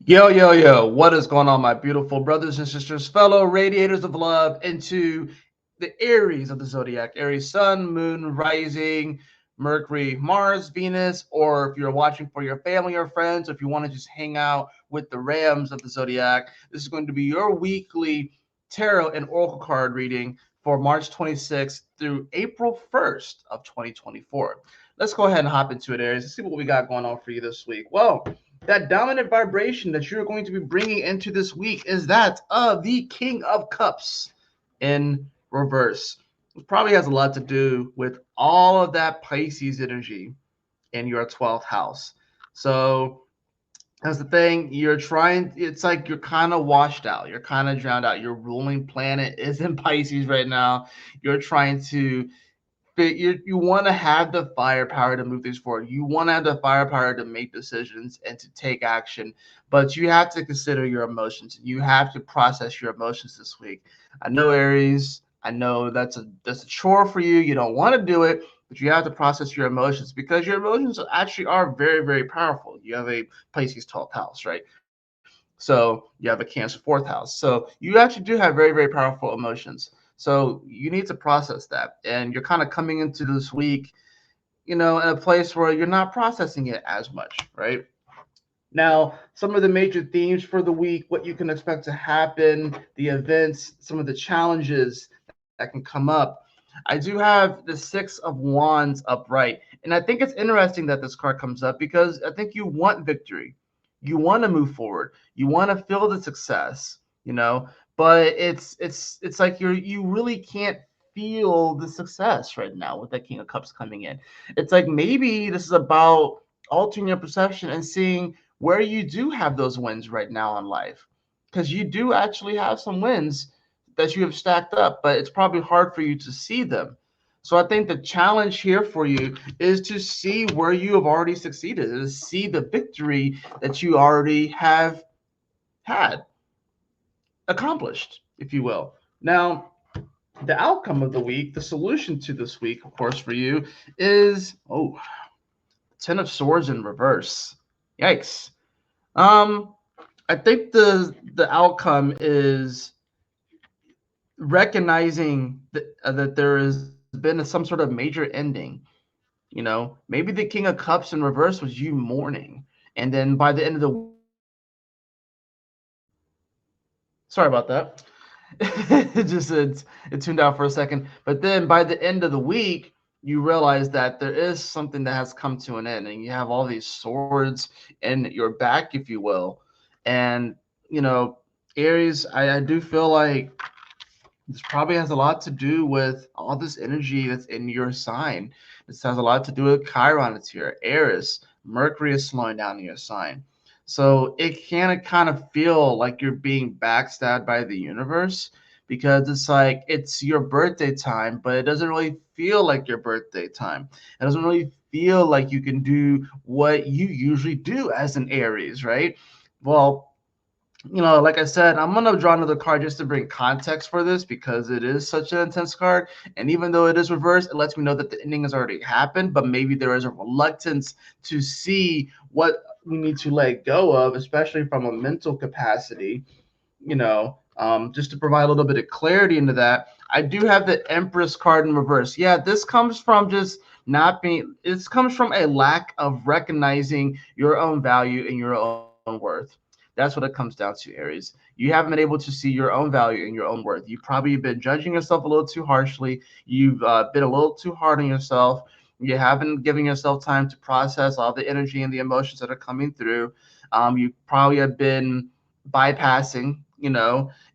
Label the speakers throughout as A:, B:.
A: Yo, yo, yo, what is going on, my beautiful brothers and sisters, fellow radiators of love, into the Aries of the zodiac? Aries, Sun, Moon, Rising, Mercury, Mars, Venus, or if you're watching for your family or friends, if you want to just hang out with the Rams of the zodiac, this is going to be your weekly tarot and oracle card reading for March 26th through April 1st of 2024. Let's go ahead and hop into it, Aries. Let's see what we got going on for you this week. Well, that dominant vibration that you're going to be bringing into this week is that of the King of Cups in reverse. It probably has a lot to do with all of that Pisces energy in your 12th house. So that's the thing. You're trying, it's like you're kind of washed out. You're kind of drowned out. Your ruling planet is in Pisces right now. You're trying to you want to have the firepower to move things forward. You want to have the firepower to make decisions and to take action, but you have to consider your emotions. You have to process your emotions this week. I know, Aries. I know that's a chore for you. You don't want to do it, but you have to process your emotions because your emotions actually are very, very powerful. You have a Pisces 12th house, right? So you have a Cancer 4th house. So you actually do have very, very powerful emotions. So you need to process that. And you're kind of coming into this week, in a place where you're not processing it as much, right? Now, some of the major themes for the week, what you can expect to happen, the events, some of the challenges that can come up. I do have the Six of Wands upright. And I think it's interesting that this card comes up because I think you want victory. You want to move forward. You want to feel the success, but it's like you really can't feel the success right now with the King of Cups coming in. It's like maybe this is about altering your perception and seeing where you do have those wins right now in life. Because you do actually have some wins that you have stacked up, but it's probably hard for you to see them. So I think the challenge here for you is to see where you have already succeeded, to see the victory that you already have had accomplished, if you will. Now, the outcome of the week, the solution to this week, of course, for you is Ten of Swords in reverse. Yikes. Um, I think the outcome is recognizing that there has been some sort of major ending. Maybe the King of Cups in reverse was you mourning, and then by the end of the week, sorry about that. It tuned out for a second, but then by the end of the week, you realize that there is something that has come to an end, and you have all these swords in your back, if you will, and you know, Aries, I do feel like this probably has a lot to do with all this energy that's in your sign. This has a lot to do with Chiron. It's here. Aries, Mercury is slowing down in your sign. So it can kind of feel like you're being backstabbed by the universe because it's like it's your birthday time, but it doesn't really feel like your birthday time. It doesn't really feel like you can do what you usually do as an Aries, right? Well, like I said, I'm gonna draw another card just to bring context for this because it is such an intense card. And even though it is reversed, it lets me know that the ending has already happened, but maybe there is a reluctance to see what we need to let go of, especially from a mental capacity, just to provide a little bit of clarity into that. I do have the Empress card in reverse. Yeah, this comes from just not being, it comes from a lack of recognizing your own value and your own worth. That's what it comes down to, Aries. You haven't been able to see your own value and your own worth. You've probably been judging yourself a little too harshly. You've been a little too hard on yourself. You haven't given yourself time to process all the energy and the emotions that are coming through. You probably have been bypassing,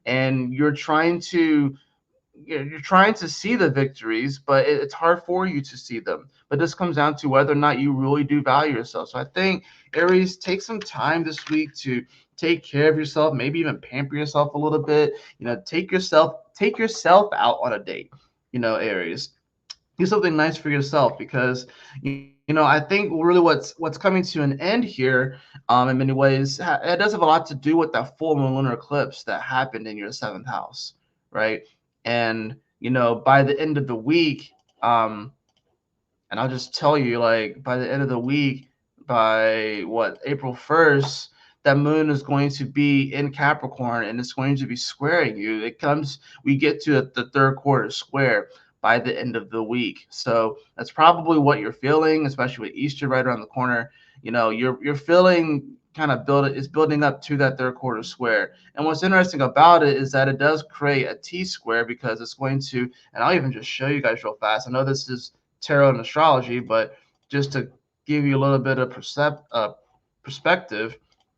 A: and you're trying to see the victories, but it's hard for you to see them. But this comes down to whether or not you really do value yourself. So I think Aries, take some time this week to take care of yourself, maybe even pamper yourself a little bit. Take yourself out on a date. Aries, do something nice for yourself because I think really what's coming to an end here, in many ways, it does have a lot to do with that full moon lunar eclipse that happened in your seventh house, right? And by the end of the week, and I'll just tell you, like by the end of the week, what, April 1st, that moon is going to be in Capricorn and it's going to be squaring you. We get to the third quarter square by the end of the week. So that's probably what you're feeling, especially with Easter right around the corner. You're feeling kind of building up to that third quarter square. And what's interesting about it is that it does create a T square, because it's going to, and I'll even just show you guys real fast. I know this is tarot and astrology, but just to give you a little bit of perspective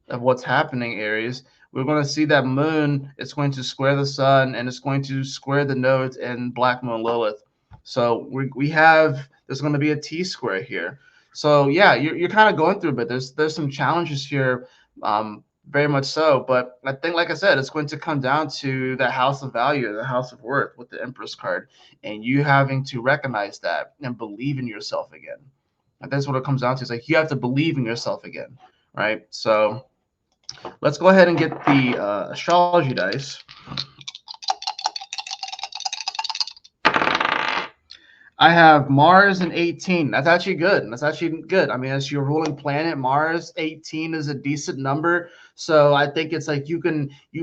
A: of what's happening, Aries, we're going to see that moon, it's going to square the sun, and it's going to square the nodes in Black Moon Lilith. So there's going to be a T square here. So yeah, you're kind of going through, but there's some challenges here, very much so. But I think, like I said, it's going to come down to the house of value, the house of worth with the Empress card, and you having to recognize that and believe in yourself again. And that's what it comes down to. It's like you have to believe in yourself again, right? So let's go ahead and get the astrology dice. I have Mars in 18. That's actually good. That's actually good. I mean, as your ruling planet, Mars 18 is a decent number. So I think it's like you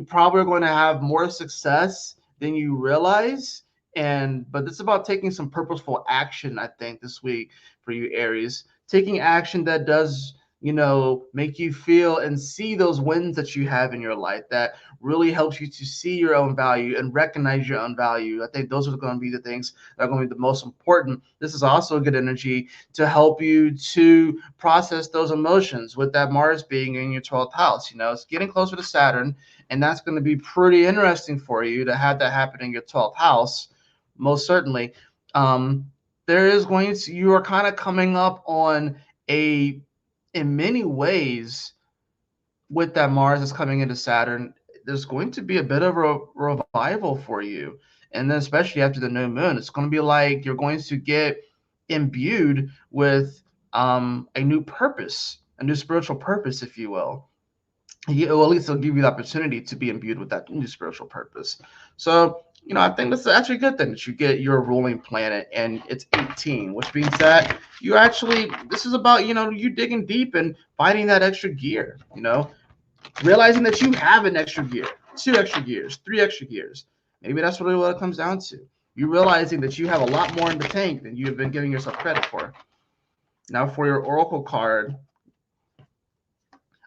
A: probably are going to have more success than you realize. But it's about taking some purposeful action, I think, this week for you, Aries. Taking action that does, make you feel and see those wins that you have in your life, that really helps you to see your own value and recognize your own value. I think those are going to be the things that are going to be the most important. This is also a good energy to help you to process those emotions with that Mars being in your 12th house. It's getting closer to Saturn, and that's going to be pretty interesting for you to have that happen in your 12th house, most certainly. You are kind of coming up on in many ways, with that Mars that's coming into Saturn, there's going to be a bit of a revival for you. And then especially after the new moon, it's going to be like you're going to get imbued with a new purpose, a new spiritual purpose, if you will. Or at least it'll give you the opportunity to be imbued with that new spiritual purpose. So, I think that's actually a good thing that you get your ruling planet and it's 18, which means that this is about, you digging deep and finding that extra gear, realizing that you have an extra gear, 2 extra gears, 3 extra gears. Maybe that's really what it comes down to. You realizing that you have a lot more in the tank than you've been giving yourself credit for. Now for your Oracle card,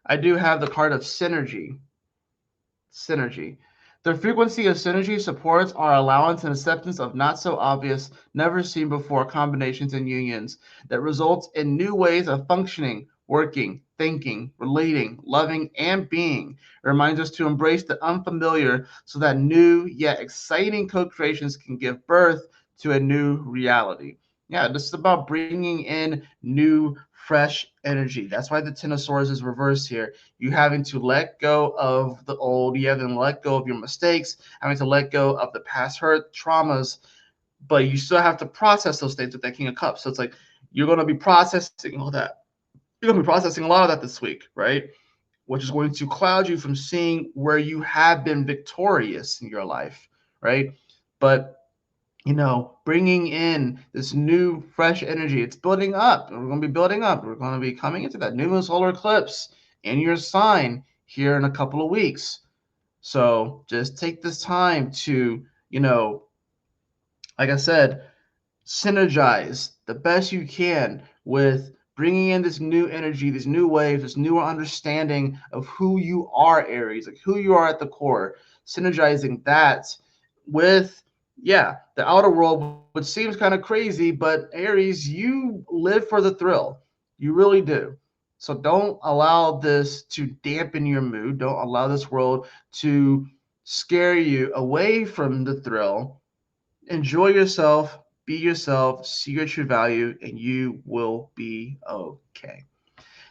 A: I do have the card of synergy. Synergy. The frequency of synergy supports our allowance and acceptance of not so obvious, never seen before combinations and unions that results in new ways of functioning, working, thinking, relating, loving, and being. It reminds us to embrace the unfamiliar so that new yet exciting co-creations can give birth to a new reality. Yeah, this is about bringing in new, fresh energy. That's why the Ten of Swords is reversed here. You having to let go of the old, you having to let go of your mistakes, having to let go of the past hurt, traumas, but you still have to process those things with that King of Cups. So it's like you're going to be processing all that. You're going to be processing a lot of that this week, right? Which is going to cloud you from seeing where you have been victorious in your life, right? But bringing in this new, fresh energy. It's building up. We're going to be building up. We're going to be coming into that new moon solar eclipse in your sign here in a couple of weeks. So just take this time to, like I said, synergize the best you can with bringing in this new energy, these new waves, this new understanding of who you are, Aries, like who you are at the core, synergizing that with the outer world, which seems kind of crazy, but Aries, you live for the thrill. You really do. So don't allow this to dampen your mood. Don't allow this world to scare you away from the thrill. Enjoy yourself, be yourself, see your true value, and you will be okay.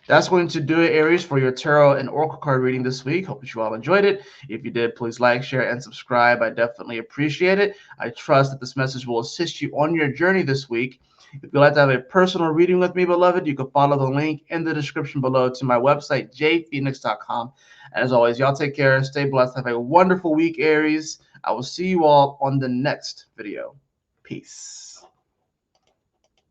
A: That's going to do it, Aries, for your tarot and oracle card reading this week. Hope that you all enjoyed it. If you did, please like, share, and subscribe. I definitely appreciate it. I trust that this message will assist you on your journey this week. If you'd like to have a personal reading with me, beloved, you can follow the link in the description below to my website, jphoenix.com. And as always, y'all take care, stay blessed, have a wonderful week, Aries. I will see you all on the next video. Peace.